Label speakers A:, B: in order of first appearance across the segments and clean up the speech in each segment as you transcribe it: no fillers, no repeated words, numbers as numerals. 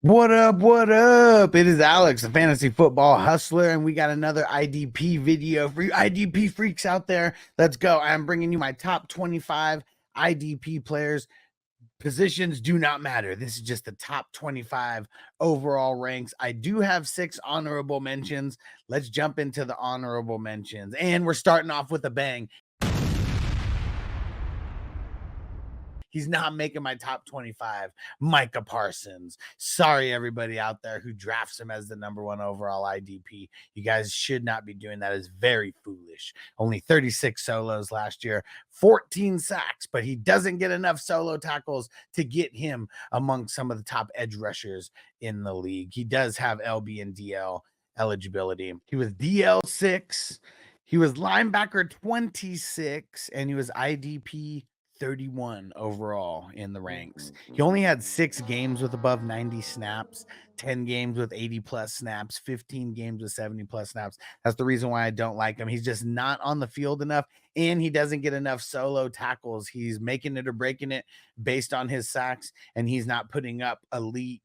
A: What up? What up? It is Alex, the fantasy football hustler, and we got another IDP video for you IDP freaks out there. Let's go. I'm bringing you my top 25 IDP players. Positions do not matter. This is just the top 25 overall ranks. I do have 6 honorable mentions. Let's jump into the honorable mentions, and we're starting off with a bang. He's not making my top 25. Micah Parsons. Sorry, everybody out there who drafts him as the #1 overall IDP. You guys should not be doing that. It's very foolish. Only 36 solos last year, 14 sacks, but he doesn't get enough solo tackles to get him among some of the top edge rushers in the league. He does have LB and DL eligibility. He was DL6. He was linebacker 26, and he was IDP 31 overall in the ranks. He only had 6 games with above 90 snaps, 10 games with 80 plus snaps, 15 games with 70 plus snaps. That's the reason why I don't like him. He's just not on the field enough, and he doesn't get enough solo tackles. He's making it or breaking it based on his sacks, and he's not putting up elite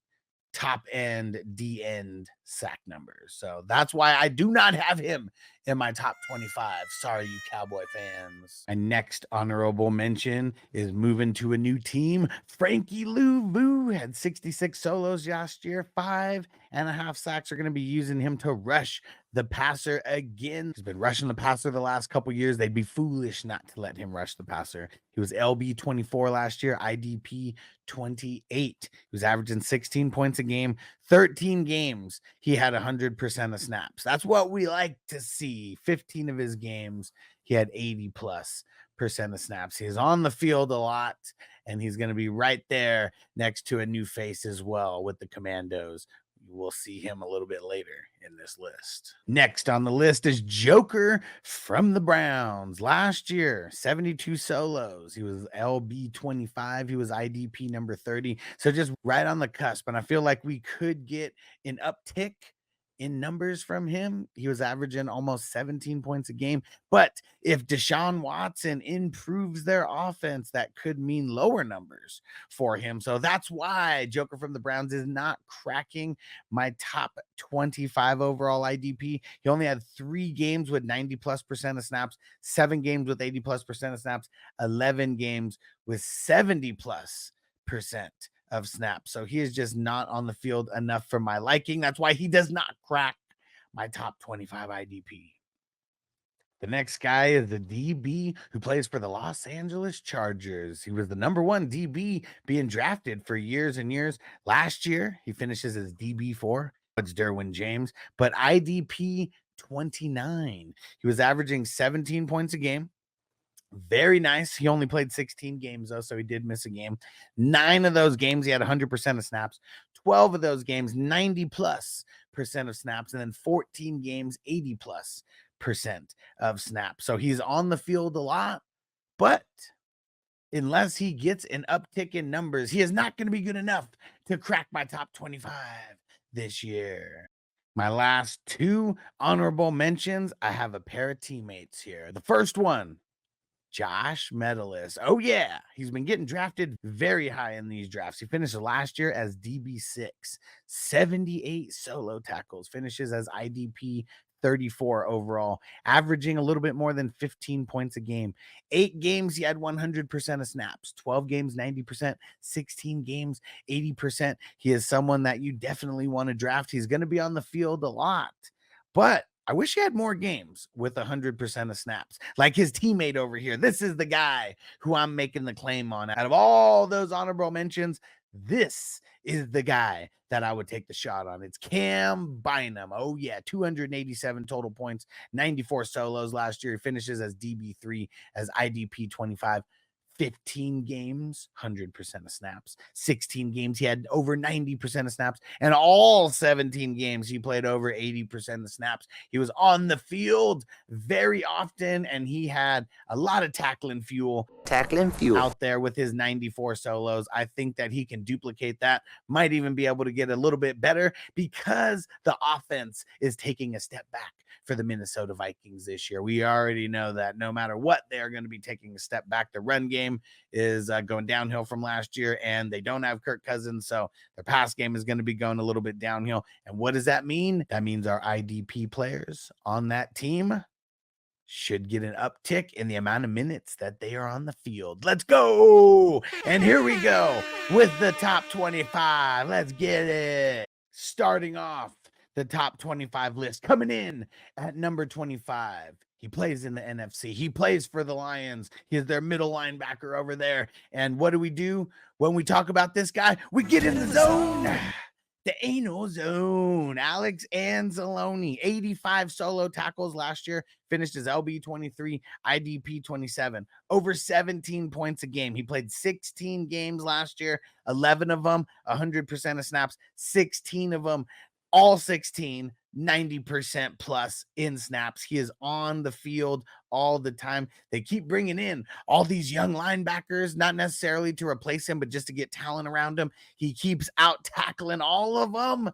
A: top end D end sack numbers. So that's why I do not have him in my top 25. Sorry, you Cowboy fans. My next honorable mention is moving to a new team. Frankie Louvu had 66 solos last year. 5.5 sacks are going to be using him to rush the passer again. He's been rushing the passer the last couple years. They'd be foolish not to let him rush the passer. He was LB 24 last year, IDP 28. He was averaging 16 points a game, 13 games. He had 100% of snaps. That's what we like to see. 15 of his games, he had 80+% of snaps. He is on the field a lot, and he's going to be right there next to a new face as well with the Commandos. We'll see him a little bit later in this list. Next on the list is Joker from the Browns. Last year, 72 solos. He was LB 25. He was IDP number 30. So just right on the cusp. And I feel like we could get an uptick in numbers from him. He was averaging almost 17 points a game. But if Deshaun Watson improves their offense, that could mean lower numbers for him. So that's why Joker from the Browns is not cracking my top 25 overall IDP. He only had 3 games with 90+% of snaps, 7 games with 80+% of snaps, 11 games with 70+% of snaps. So he is just not on the field enough for my liking. That's why he does not crack my top 25 IDP. The next guy is the DB who plays for the Los Angeles Chargers. He was the #1 DB being drafted for years and years. Last year, he finishes as DB4. It's Derwin James, but IDP 29. He was averaging 17 points a game. Very nice. He only played 16 games, though, so he did miss a game. 9 of those games, he had 100% of snaps. 12 of those games, 90+% of snaps. And then 14 games, 80+% of snaps. So he's on the field a lot, but unless he gets an uptick in numbers, he is not going to be good enough to crack my top 25 this year. My last 2 honorable mentions, I have a pair of teammates here. The first one, Josh Metellus. Oh, yeah. He's been getting drafted very high in these drafts. He finished last year as DB6, 78 solo tackles, finishes as IDP 34 overall, averaging a little bit more than 15 points a game. 8 games, he had 100% of snaps, 12 games, 90%, 16 games, 80%. He is someone that you definitely want to draft. He's going to be on the field a lot, but I wish he had more games with 100% of snaps, like his teammate over here. This is the guy who I'm making the claim on. Out of all those honorable mentions, this is the guy that I would take the shot on. It's Cam Bynum. Oh, yeah, 287 total points, 94 solos last year. He finishes as DB3, as IDP 25. 15 games, 100% of snaps. 16 games, he had over 90% of snaps. And all 17 games, he played over 80% of snaps. He was on the field very often, and he had a lot of tackling fuel out there with his 94 solos. I think that he can duplicate that, might even be able to get a little bit better because the offense is taking a step back for the Minnesota Vikings this year. We already know that no matter what, they are going to be taking a step back. The run game is going downhill from last year, and they don't have Kirk Cousins, so their pass game is going to be going a little bit downhill. And what does that mean? That means our IDP players on that team should get an uptick in the amount of minutes that they are on the field. Let's go. And here we go with the top 25. Let's get it. Starting off the top 25 list, coming in at number 25. He plays in the NFC. He plays for the Lions. He is their middle linebacker over there. And what do? When we talk about this guy, we get in the zone. The anal zone. Alex Anzalone, 85 solo tackles last year, finished as LB 23, IDP 27, over 17 points a game. He played 16 games last year, 11 of them, 100% of snaps, 16 of them, all 16, 90% plus in snaps. He is on the field all the time. They keep bringing in all these young linebackers, not necessarily to replace him, but just to get talent around him. He keeps out tackling all of them.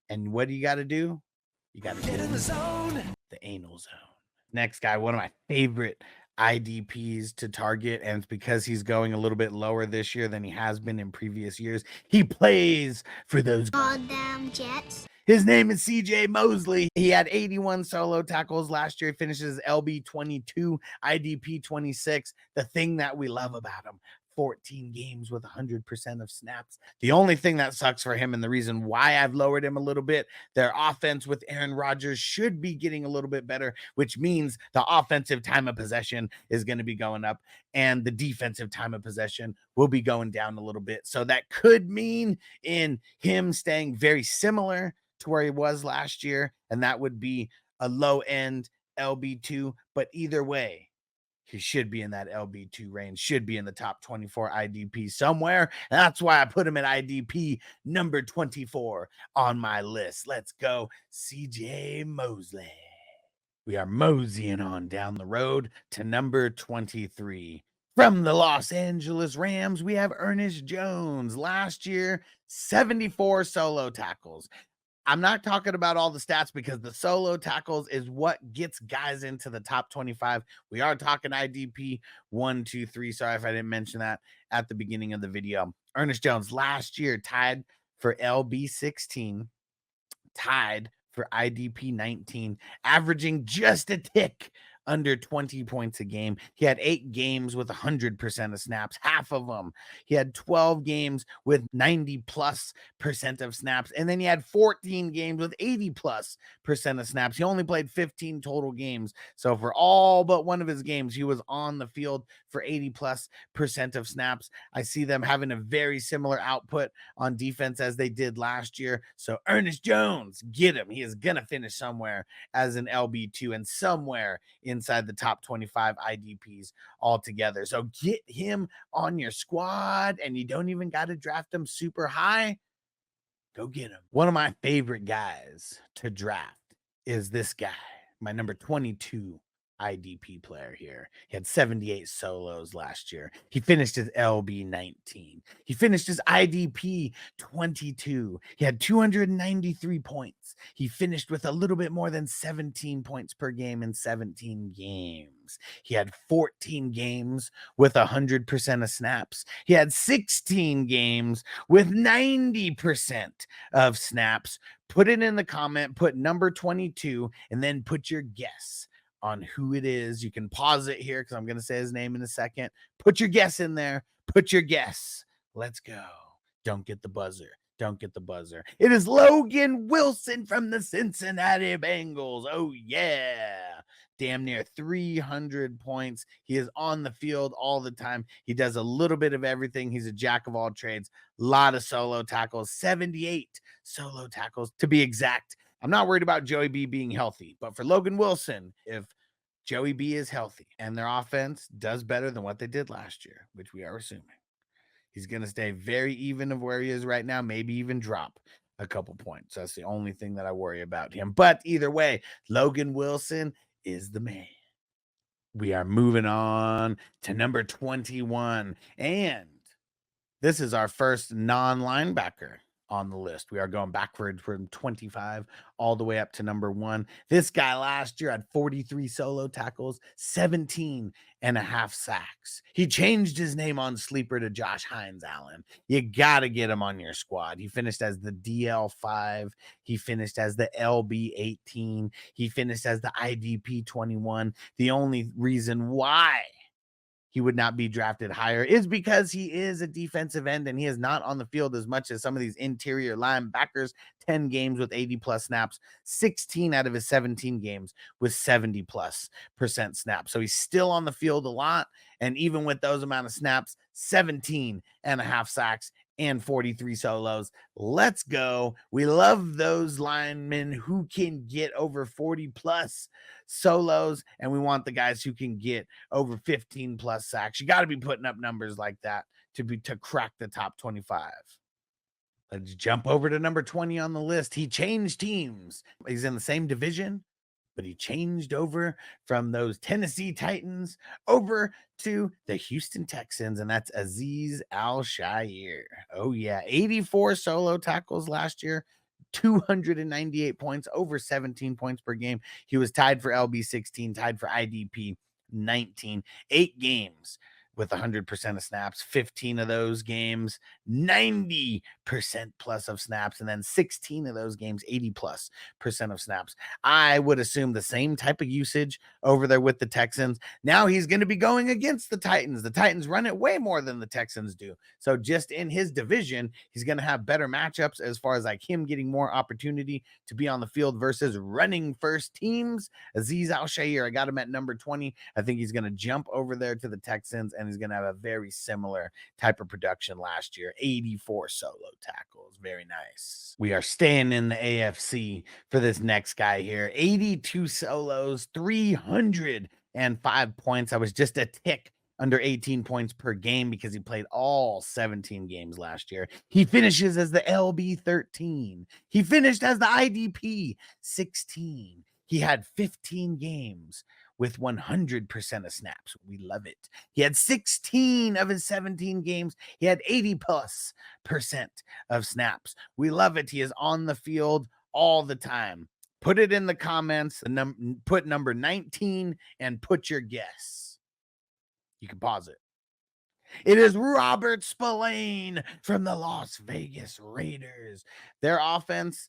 A: And what do you got to do? You got to get in the zone, the anal zone. Next guy, one of my favorite IDPs to target, and it's because he's going a little bit lower this year than he has been in previous years. He plays for those
B: goddamn Jets.
A: His name is CJ Mosley. He had 81 solo tackles last year. He finishes LB 22, IDP 26. The thing that we love about him, 14 games with 100% of snaps. The only thing that sucks for him, and the reason why I've lowered him a little bit, their offense with Aaron Rodgers should be getting a little bit better, which means the offensive time of possession is going to be going up and the defensive time of possession will be going down a little bit. So that could mean in him staying very similar to where he was last year, and that would be a low end LB2. But either way, he should be in that LB2 range, should be in the top 24 IDP somewhere. And that's why I put him at IDP number 24 on my list. Let's go, CJ Mosley. We are moseying on down the road to number 23. From the Los Angeles Rams, we have Ernest Jones. Last year, 74 solo tackles. I'm not talking about all the stats because the solo tackles is what gets guys into the top 25. We are talking IDP 1, 2, 3. Sorry if I didn't mention that at the beginning of the video. Ernest Jones last year tied for LB 16, tied for IDP 19, averaging just a tick under 20 points a game. He had 8 games with 100% of snaps, half of them. He had 12 games with 90+% of snaps, and then he had 14 games with 80+% of snaps. He only played 15 total games. So for all but one of his games, he was on the field for 80+% of snaps. I see them having a very similar output on defense as they did last year. So Ernest Jones, get him. He is going to finish somewhere as an LB2 and somewhere inside the top 25 IDPs altogether. So get him on your squad, and you don't even got to draft him super high. Go get him. One of my favorite guys to draft is this guy, my number 22 IDP player here. He had 78 solos last year. He finished his LB 19. He finished his IDP 22. He had 293 points. He finished with a little bit more than 17 points per game in 17 games. He had 14 games with 100% of snaps. He had 16 games with 90% of snaps. Put it in the comment, put number 22, and then put your guess on who it is. You can pause it here because I'm going to say his name in a second. Put your guess in there. Put your guess. Let's go. Don't get the buzzer. Don't get the buzzer. It is Logan Wilson from the Cincinnati Bengals. Oh, yeah. Damn near 300 points. He is on the field all the time. He does a little bit of everything. He's a jack of all trades. A lot of solo tackles. 78 solo tackles to be exact. I'm not worried about Joey B being healthy, but for Logan Wilson, if Joey B is healthy and their offense does better than what they did last year, which we are assuming, he's going to stay very even of where he is right now, maybe even drop a couple points. That's the only thing that I worry about him. But either way, Logan Wilson is the man. We are moving on to number 21. And this is our first non-linebacker on the list. We are going backward from 25 all the way up to number 1. This guy last year had 43 solo tackles, 17 and a half sacks. He changed his name on Sleeper to Josh Hines Allen. You got to get him on your squad. He finished as the DL5. He finished as the LB18. He finished as the IDP 21. The only reason why he would not be drafted higher is because he is a defensive end and he is not on the field as much as some of these interior linebackers. 10 games with 80 plus snaps, 16 out of his 17 games with 70+% snaps. So he's still on the field a lot. And even with those amount of snaps, 17 and a half sacks and 43 solos. Let's go. We love those linemen who can get over 40 plus solos, and we want the guys who can get over 15 plus sacks. You got to be putting up numbers like that to crack the top 25. Let's jump over to number 20 on the list. He changed teams. He's in the same division, but he changed over from those Tennessee Titans over to the Houston Texans, and that's Azeez Al-Shaair. Oh, yeah. 84 solo tackles last year, 298 points, over 17 points per game. He was tied for LB16, tied for IDP 19, 8 games with 100% of snaps, 15 of those games, 90% plus of snaps, and then 16 of those games, 80+% of snaps. I would assume the same type of usage over there with the Texans. Now he's going to be going against the Titans. The Titans run it way more than the Texans do. So just in his division, he's going to have better matchups as far as like him getting more opportunity to be on the field versus running first teams. Azeez Al-Shaair, I got him at number 20. I think he's going to jump over there to the Texans, and he's going to have a very similar type of production last year. 84 solo tackles. Very nice. We are staying in the AFC for this next guy here. 82 solos, 305 points. I was just a tick under 18 points per game because he played all 17 games last year. He finishes as the LB13. He finished as the IDP 16. He had 15 games with 100% of snaps. We love it. He had 16 of his 17 games. He had 80+% of snaps. We love it. He is on the field all the time. Put it in the comments. Put number 19 and put your guess. You can pause it. It is Robert Spillane from the Las Vegas Raiders. Their offense,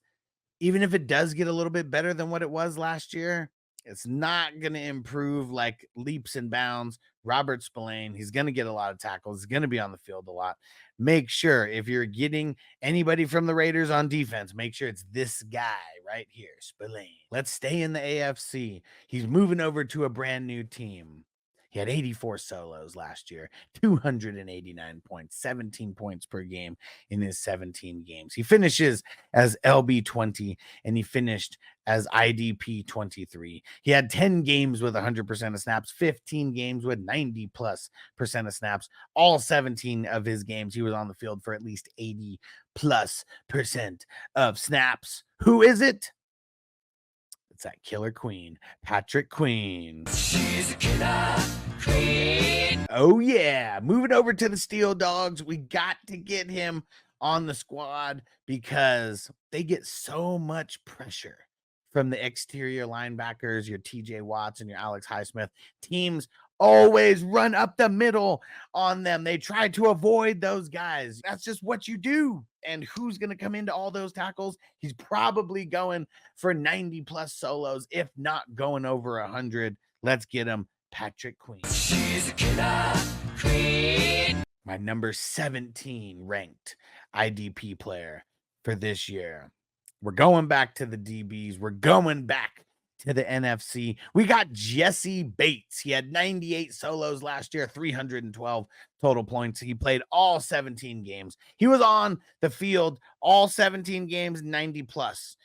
A: even if it does get a little bit better than what it was last year, it's not going to improve like leaps and bounds. Robert Spillane, he's going to get a lot of tackles. He's going to be on the field a lot. Make sure if you're getting anybody from the Raiders on defense, make sure it's this guy right here, Spillane. Let's stay in the AFC. He's moving over to a brand new team. He had 84 solos last year, 289 points, 17 points per game in his 17 games. He finishes as LB20 and he finished as IDP 23. He had 10 games with 100% of snaps, 15 games with 90+% of snaps. All 17 of his games, he was on the field for at least 80+% of snaps. Who is it? It's that killer queen, Patrick Queen. She's a killer queen. Oh, yeah. Moving over to the Steel Dogs. We got to get him on the squad because they get so much pressure from the exterior linebackers, your TJ Watts and your Alex Highsmith. Teams always run up the middle on them. They try to avoid those guys. That's just what you do. And who's going to come into all those tackles? He's probably going for 90+ solos, if not going over 100. Let's get him, Patrick Queen. She's a killer queen. My number 17 ranked IDP player for this year. We're going back to the DBs. We're going back to the NFC. We got Jesse Bates. He had 98 solos last year, 312 total points. He played all 17 games. He was on the field all 17 games, 90+%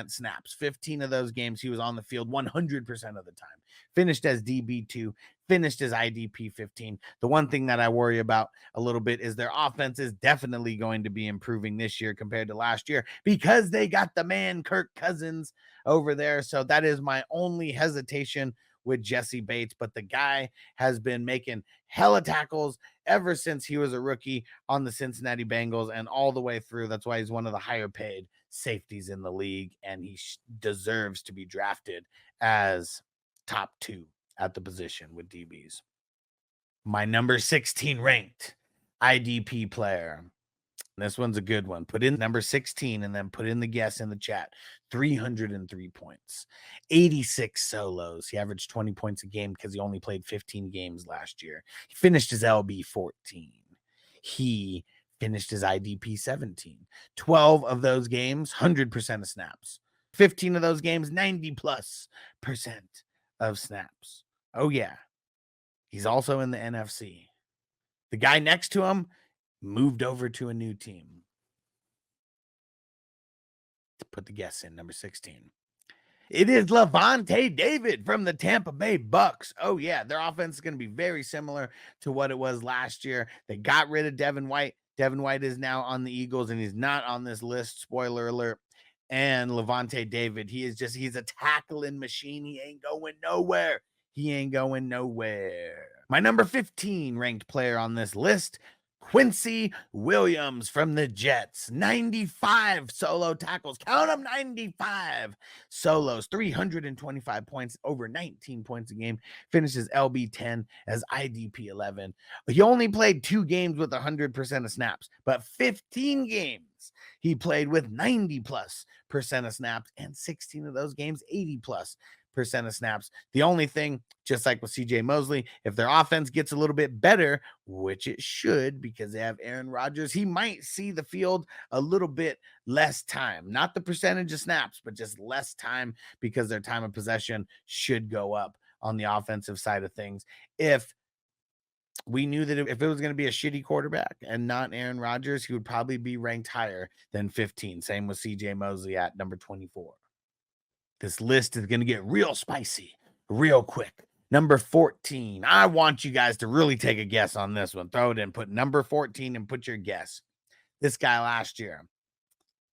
A: snaps. 15 of those games he was on the field 100% of the time. Finished as DB2, finished as IDP 15. The one thing that I worry about a little bit is their offense is definitely going to be improving this year compared to last year because they got the man Kirk Cousins over there. So that is my only hesitation with Jesse Bates, but the guy has been making hella tackles ever since he was a rookie on the Cincinnati Bengals and all the way through. That's why he's one of the higher paid safeties in the league, and he deserves to be drafted as top 2 at the position with DBs. My number 16 ranked IDP player. This one's a good one. Put in number 16 and then put in the guess in the chat. 303 points, 86 solos. He averaged 20 points a game because he only played 15 games last year. He finished his LB 14. He finished his IDP 17. 12 of those games, 100% of snaps. 15 of those games, 90+% of snaps. Oh, yeah. He's also in the NFC. The guy next to him moved over to a new team. To put the guess in, number 16. It is Lavonte David from the Tampa Bay Bucks. Oh, yeah. Their offense is going to be very similar to what it was last year. They got rid of Devin White. Devin White is now on the Eagles, and he's not on this list. Spoiler alert. And Lavonte David, he's a tackling machine. He ain't going nowhere. My number 15 ranked player on this list, Quincy Williams from the Jets. 95 solo tackles. Count them, 95 solos. 325 points, over 19 points a game. Finishes LB 10 as IDP 11. He only played 2 games with 100% of snaps, but 15 games he played with 90+% of snaps, and 16 of those games, 80+% of snaps. The only thing, just like with CJ Mosley, if their offense gets a little bit better, which it should because they have Aaron Rodgers, he might see the field a little bit less time. Not the percentage of snaps, but just less time, because their time of possession should go up on the offensive side of things. If we knew that if it was going to be a shitty quarterback and not Aaron Rodgers, he would probably be ranked higher than 15. Same with CJ Mosley at number 24. This list is going to get real spicy real quick. Number 14. I want you guys to really take a guess on this one. Throw it in. Put number 14 and put your guess. This guy last year,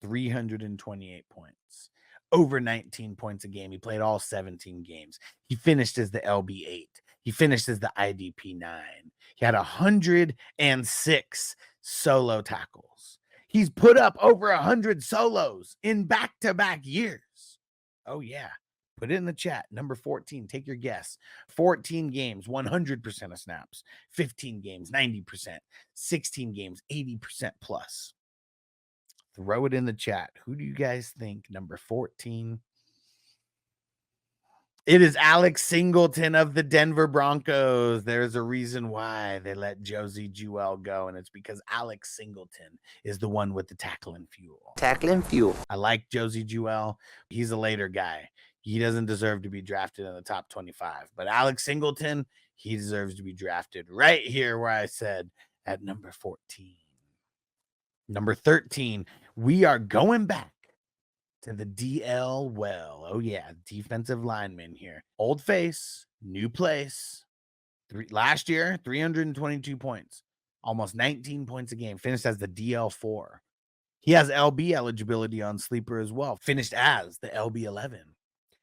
A: 328 points. Over 19 points a game. He played all 17 games. He finished as the LB 8. He finished as the IDP 9. He had 106 solo tackles. He's put up over 100 solos in back-to-back years. Oh, yeah. Put it in the chat. Number 14. Take your guess. 14 games, 100% of snaps. 15 games, 90%. 16 games, 80% plus. Throw it in the chat. Who do you guys think number 14? It is Alex Singleton of the Denver Broncos. There's a reason why they let Josie Jewell go, and it's because Alex Singleton is the one with the tackling fuel. I like Josie Jewell. He's a later guy. He doesn't deserve to be drafted in the top 25. But Alex Singleton, he deserves to be drafted right here where I said at number 14. Number 13, we are going back to the DL well. Oh, yeah, defensive lineman here. Old face, new place. Last year, 322 points. Almost 19 points a game. Finished as the DL4. He has LB eligibility on Sleeper as well. Finished as the LB11.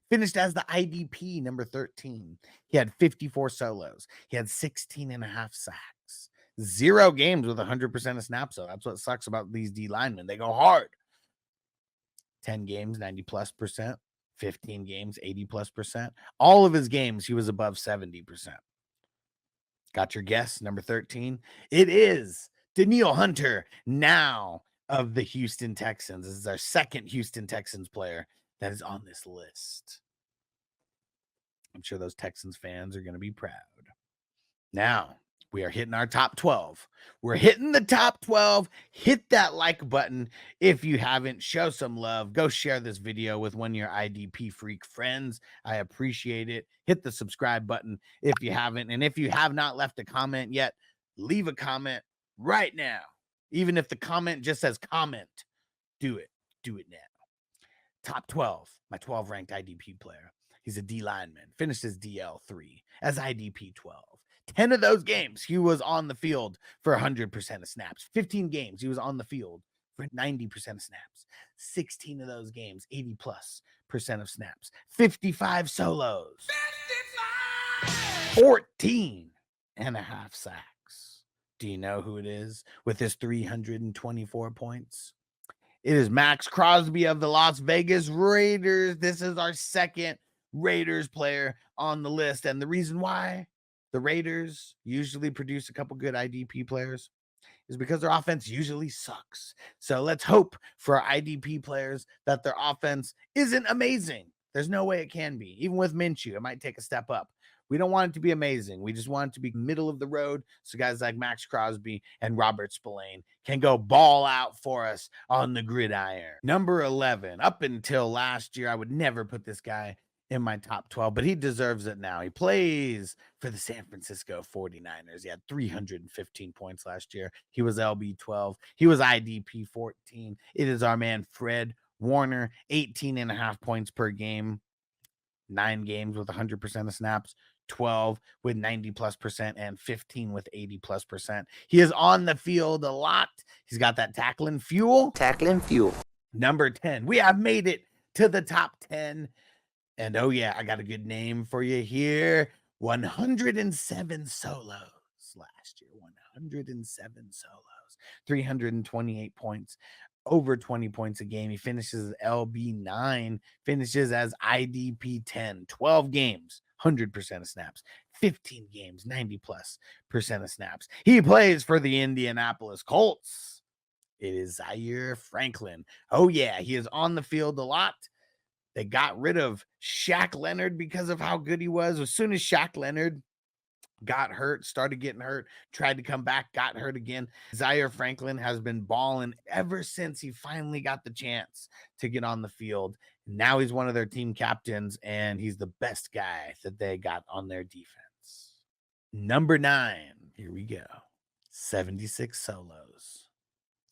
A: Finished as the IDP number 13. He had 54 solos. He had 16 and a half sacks. 0 games with 100% of snaps. So that's what sucks about these D linemen. They go hard. 10 games, 90+%. 15 games, 80+%. All of his games, he was above 70%. Got your guess, number 13? It is Danielle Hunter, now of the Houston Texans. This is our second Houston Texans player that is on this list. I'm sure those Texans fans are going to be proud. Now, we are hitting our top 12. We're hitting the top 12. Hit that like button. If you haven't, show some love. Go share this video with one of your IDP freak friends. I appreciate it. Hit the subscribe button if you haven't. And if you have not left a comment yet, leave a comment right now. Even if the comment just says comment, do it. Do it now. Top 12, my 12 ranked IDP player. He's a D lineman. Finished as DL3 as IDP 12. 10 of those games, he was on the field for 100% of snaps. 15 games, he was on the field for 90% of snaps. 16 of those games, 80+% of snaps. 55 solos. 55! 14 and a half sacks. Do you know who it is with his 324 points? It is Max Crosby of the Las Vegas Raiders. This is our second Raiders player on the list. And the reason why the Raiders usually produce a couple good IDP players is because their offense usually sucks. So let's hope for our IDP players that their offense isn't amazing. There's no way it can be. Even with Minshew, it might take a step up. We don't want it to be amazing. We just want it to be middle of the road. So guys like Max Crosby and Robert Spillane can go ball out for us on the gridiron. Number 11, up until last year, I would never put this guy in my top 12, but he deserves it now. He plays for the San Francisco 49ers. He had 315 points last year. He was LB 12. He was IDP 14. It is our man, Fred Warner, 18.5 points per game, 9 games with 100% of snaps, 12 with 90+%, and 15 with 80+%. He is on the field a lot. He's got that tackling fuel. Number 10. We have made it to the top 10. And oh yeah, I got a good name for you here. 107 solos last year. 107 solos. 328 points. Over 20 points a game. He finishes as LB9, finishes as IDP 10, 12 games, 100% of snaps, 15 games, 90+% of snaps. He plays for the Indianapolis Colts. It is Zaire Franklin. Oh yeah, he is on the field a lot. They got rid of Shaq Leonard because of how good he was. As soon as Shaq Leonard got hurt, started getting hurt, tried to come back, got hurt again. Zaire Franklin has been balling ever since he finally got the chance to get on the field. Now he's one of their team captains, and he's the best guy that they got on their defense. Number 9, here we go. 76 solos.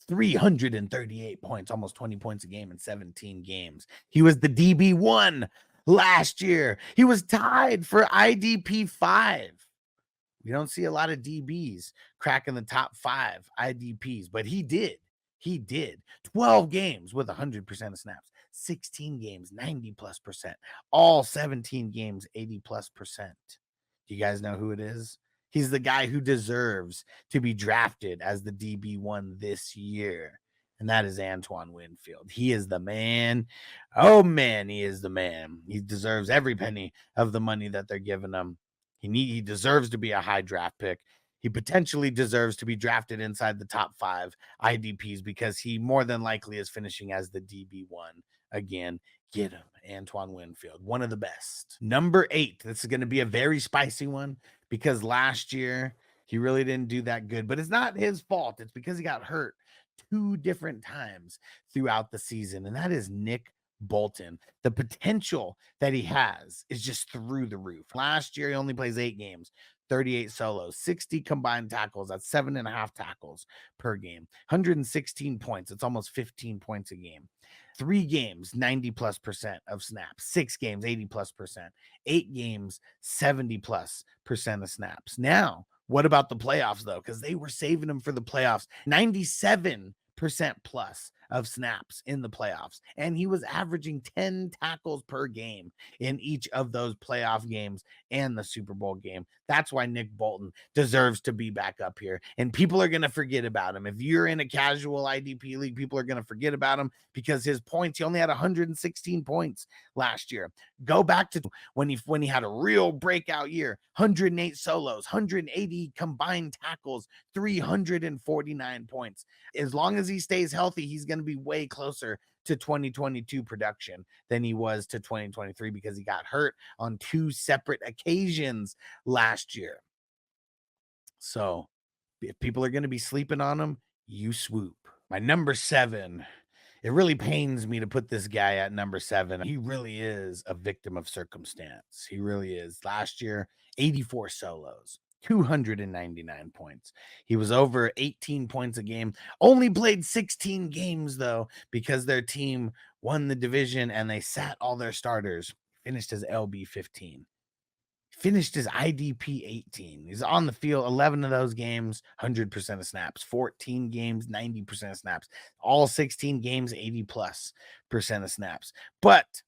A: 338 points, almost 20 points a game in 17 games. He was the DB1 last year. He was tied for IDP 5. We don't see a lot of DBs cracking the top 5 IDPs, but he did. He did. 12 games with 100% of snaps, 16 games, 90+%, all 17 games, 80+%. Do you guys know who it is? He's the guy who deserves to be drafted as the DB1 this year. And that is Antoine Winfield. He is the man. Oh, man, he is the man. He deserves every penny of the money that they're giving him. He deserves to be a high draft pick. He potentially deserves to be drafted inside the top 5 IDPs because he more than likely is finishing as the DB1 again. Get him, Antoine Winfield, one of the best. Number 8, this is going to be a very spicy one because last year he really didn't do that good, but it's not his fault. It's because he got hurt 2 different times throughout the season, and that is Nick Bolton. The potential that he has is just through the roof. Last year, he only plays 8 games, 38 solos, 60 combined tackles. That's 7.5 tackles per game, 116 points. It's almost 15 points a game. 3 games, 90+% of snaps. 6 games, 80+%. 8 games, 70+% of snaps. Now, what about the playoffs, though? Because they were saving him for the playoffs. 97% plus of snaps in the playoffs. And he was averaging 10 tackles per game in each of those playoff games and the Super Bowl game. That's why Nick Bolton deserves to be back up here. And people are going to forget about him. If you're in a casual IDP league, people are going to forget about him because his points, he only had 116 points last year. Go back to when he had a real breakout year, 108 solos, 180 combined tackles, 349 points. As long as he stays healthy, he's going to be way closer to 2022 production than he was to 2023 because he got hurt on 2 separate occasions last year. So if people are going to be sleeping on him, you swoop. My number 7, it really pains me to put this guy at number 7. He really is a victim of circumstance. He really is. Last year, 84 solos. 299 points. He was over 18 points a game. Only played 16 games, though, because their team won the division and they sat all their starters. Finished as LB 15. Finished as IDP 18. He's on the field 11 of those games, 100% of snaps. 14 games, 90% of snaps. All 16 games, 80+% of snaps. But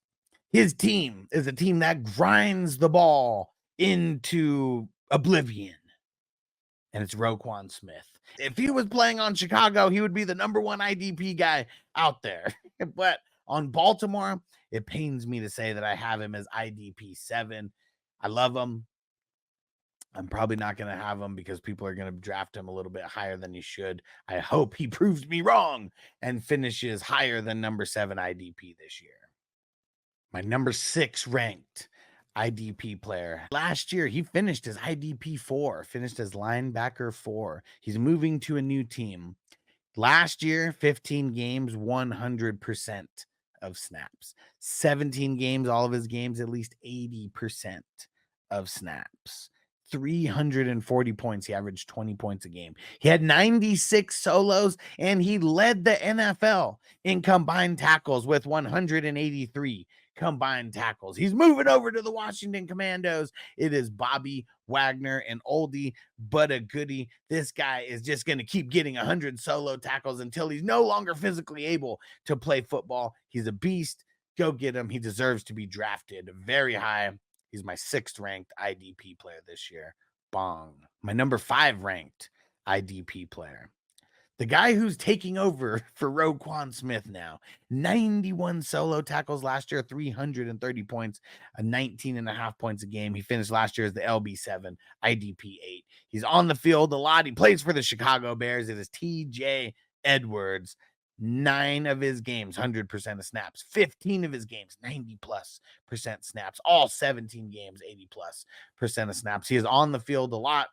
A: his team is a team that grinds the ball into oblivion. And it's Roquan Smith. If he was playing on Chicago, he would be the number one IDP guy out there. But on Baltimore, it pains me to say that I have him as IDP 7. I love him. I'm probably not going to have him because people are going to draft him a little bit higher than he should. I hope he proves me wrong and finishes higher than number 7 IDP this year. My number 6 ranked IDP player. Last year, he finished as IDP 4, finished as linebacker 4. He's moving to a new team. Last year, 15 games, 100% of snaps. 17 games, all of his games, at least 80% of snaps. 340 points. He averaged 20 points a game. He had 96 solos, and he led the NFL in combined tackles with 183 combined tackles. He's moving over to the Washington Commandos. It is Bobby Wagner, an oldie but a goodie. This guy is just going to keep getting 100 solo tackles until he's no longer physically able to play football. He's a beast. Go get him. He deserves to be drafted very high. He's my 6th ranked IDP player this year. Bong. My number 5 ranked IDP player. The guy who's taking over for Roquan Smith now. 91 solo tackles last year, 330 points, 19.5 points a game. He finished last year as the LB7, IDP 8. He's on the field a lot. He plays for the Chicago Bears. It is TJ Edwards. 9 of his games, 100% of snaps. 15 of his games, 90+% snaps. All 17 games, 80+% of snaps. He is on the field a lot.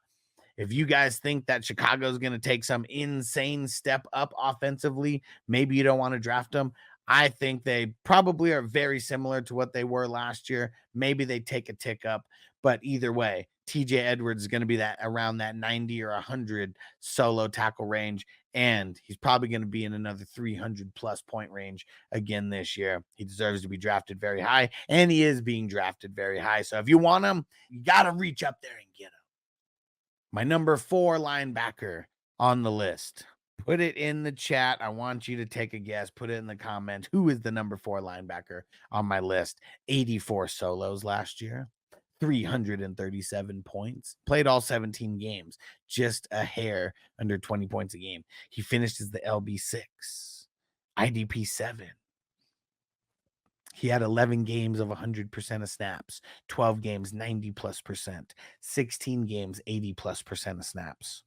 A: If you guys think that Chicago is going to take some insane step up offensively, maybe you don't want to draft them. I think they probably are very similar to what they were last year. Maybe they take a tick up, but either way, TJ Edwards is going to be that around that 90 or 100 solo tackle range, and he's probably going to be in another 300+ point range again this year. He deserves to be drafted very high, and he is being drafted very high. So if you want him, you got to reach up there and get him. My number 4 linebacker on the list. Put it in the chat. I want you to take a guess. Put it in the comments. Who is the number 4 linebacker on my list? 84 solos last year. 337 points. Played all 17 games. Just a hair under 20 points a game. He finished as the LB6. IDP 7. He had 11 games of 100% of snaps, 12 games, 90+%, 16 games, 80+% of snaps.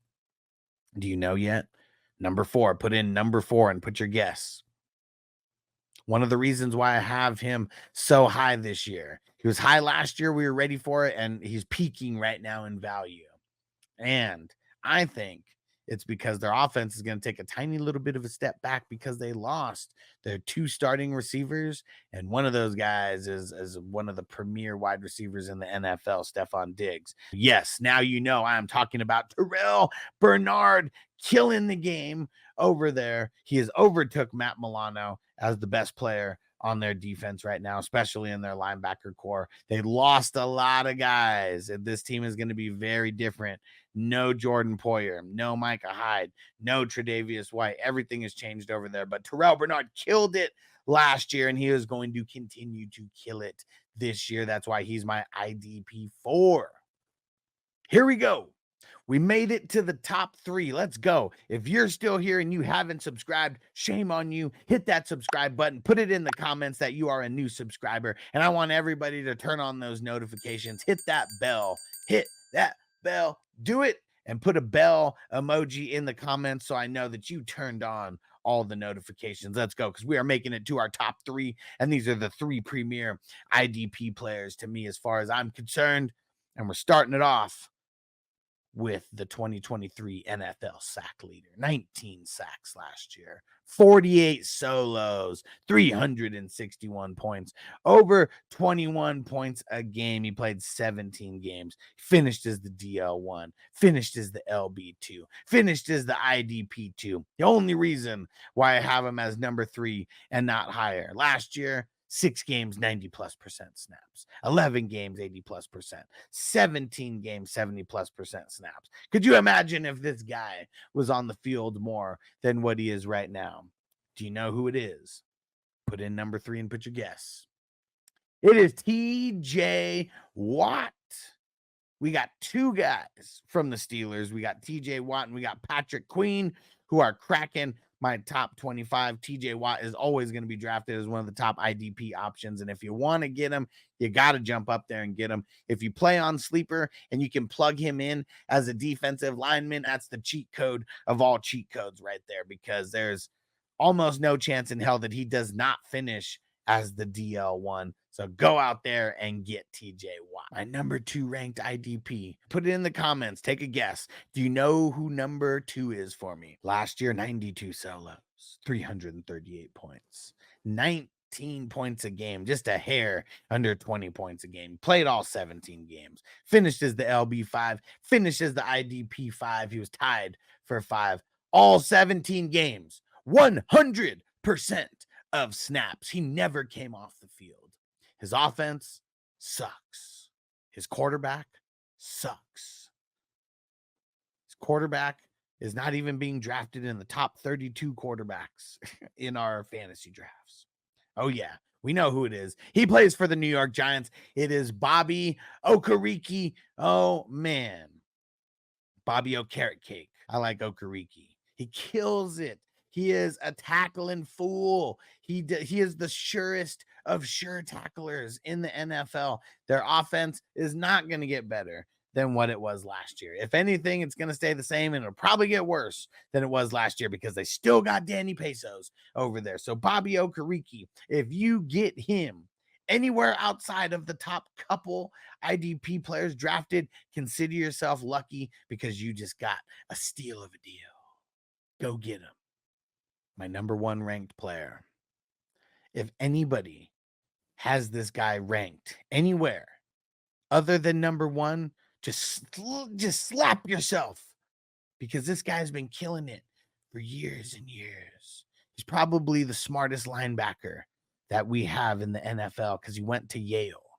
A: Do you know yet? Number 4, put in number 4 and put your guess. One of the reasons why I have him so high this year. He was high last year. We were ready for it, and he's peaking right now in value. And I think it's because their offense is going to take a tiny little bit of a step back because they lost their 2 starting receivers. And one of those guys is one of the premier wide receivers in the NFL, Stephon Diggs. Yes, now you know I'm talking about Terrell Bernard killing the game over there. He has overtook Matt Milano as the best player on their defense right now, especially in their linebacker core. They lost a lot of guys, and this team is going to be very different. No Jordan Poyer, no Micah Hyde, no Tre'Davious White. Everything has changed over there, but Terrell Bernard killed it last year, and he is going to continue to kill it this year. That's why he's my IDP 4. Here we go. We made it to the top 3. Let's go. If you're still here and you haven't subscribed, shame on you. Hit that subscribe button. Put it in the comments that you are a new subscriber. And I want everybody to turn on those notifications. Hit that bell. Hit that bell. Do it. And put a bell emoji in the comments so I know that you turned on all the notifications. Let's go, because we are making it to our top 3. And these are the 3 premier IDP players to me as far as I'm concerned. And we're starting it off with the 2023 NFL sack leader. 19 sacks last year, 48 solos, 361 points, over 21 points a game. He played 17 games, finished as the DL1, finished as the LB2, finished as the IDP2. The only reason why I have him as number 3 and not higher. Last year, 6 games, 90+% snaps, 11 games, 80+%, 17 games, 70+% snaps. Could you imagine if this guy was on the field more than what he is right now? Do you know who it is? Put in number 3 and put your guess. It is TJ Watt. we got two guys from the Steelers. We got TJ Watt and we got Patrick Queen, who are cracking my top 25. TJ Watt is always going to be drafted as one of the top IDP options. And if you want to get him, you got to jump up there and get him. If you play on Sleeper and you can plug him in as a defensive lineman, that's the cheat code of all cheat codes right there, because there's almost no chance in hell that he does not finish as the DL1. So go out there and get TJ Watt. My number 2 ranked IDP. Put it in the comments. Take a guess. Do you know who number 2 is for me? Last year, 92 solos, 338 points, 19 points a game, just a hair under 20 points a game. Played all 17 games. Finished as the LB5. Finished as the IDP 5. He was tied for 5. All 17 games. 100% of snaps. He never came off the field. His offense sucks. His quarterback sucks. His quarterback is not even being drafted in the top 32 quarterbacks in our fantasy drafts. Oh, yeah. We know who it is. He plays for the New York Giants. It is Bobby Okereke. Oh, man. Bobby O'Carrot Cake. I like Okereke. He kills it. He is a tackling fool. He is the surest of sure tacklers in the NFL. Their offense is not going to get better than what it was last year. If anything, it's going to stay the same, and it'll probably get worse than it was last year because they still got Danny Pesos over there. So Bobby Okereke, if you get him anywhere outside of the top couple IDP players drafted, consider yourself lucky because you just got a steal of a deal. Go get him. My number 1 ranked player. If anybody has this guy ranked anywhere other than number 1, just slap yourself, because this guy's been killing it for years and years. He's probably the smartest linebacker that we have in the NFL because he went to Yale.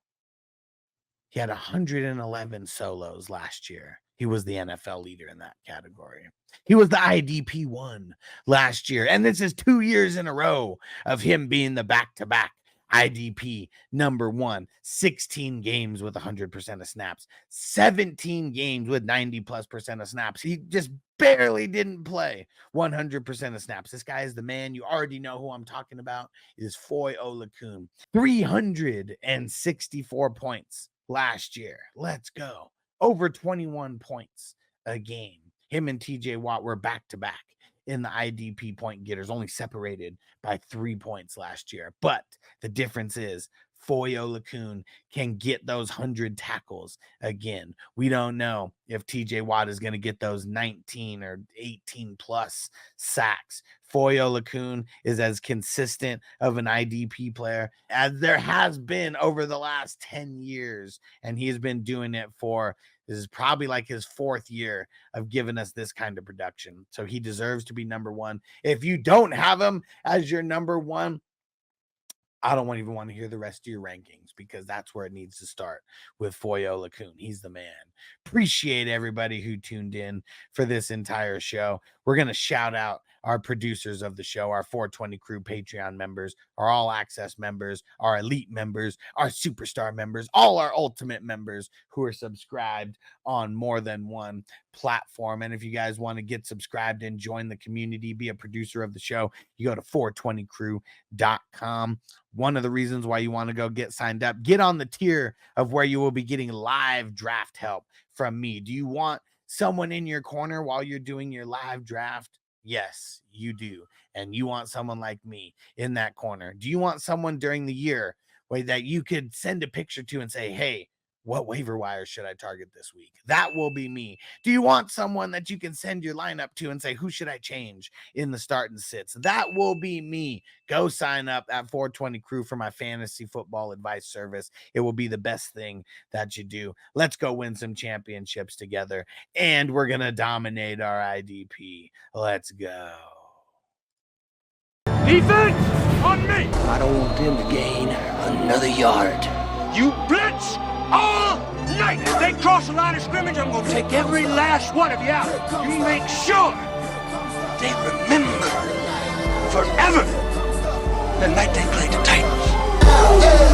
A: He had 111 solos last year. He was the NFL leader in that category. He was the IDP 1 last year. And this is 2 years in a row of him being the back-to-back IDP number 1. 16 games with 100% of snaps. 17 games with 90+% of snaps. He just barely didn't play 100% of snaps. This guy is the man. You already know who I'm talking about. It is Foye Oluokun. 364 points last year. Let's go. Over 21 points a game. Him and TJ Watt were back-to-back in the IDP point getters, only separated by 3 points last year. But the difference is Foye Oluokun can get those 100 tackles again. We don't know if TJ Watt is going to get those 19 or 18 plus sacks. Foye Oluokun is as consistent of an IDP player as there has been over the last 10 years. And he has been doing it for, this is probably like his 4th year of giving us this kind of production. So he deserves to be number 1. If you don't have him as your number 1, I don't even want to hear the rest of your rankings, because that's where it needs to start with Foye Oluokun. He's the man. Appreciate everybody who tuned in for this entire show. We're going to shout out our producers of the show, our 420 Crew Patreon members, our All Access members, our Elite members, our Superstar members, all our Ultimate members who are subscribed on more than one platform. And if you guys want to get subscribed and join the community, be a producer of the show, you go to 420crew.com. One of the reasons why you want to go get signed up, get on the tier of where you will be getting live draft help from me. Do you want someone in your corner while you're doing your live draft? Yes, you do. And you want someone like me in that corner. Do you want someone during the year that you could send a picture to and say, hey, what waiver wire should I target this week? That will be me. Do you want someone that you can send your lineup to and say, who should I change in the start and sits? That will be me. Go sign up at 420 Crew for my fantasy football advice service. It will be the best thing that you do. Let's go win some championships together. And we're going to dominate our IDP. Let's go.
B: Defense on me.
C: I don't want them to gain another yard.
B: You blitz all night. If they cross the line of scrimmage, I'm going to take every last one of you out. You make sure
C: They remember forever the night they played the Titans.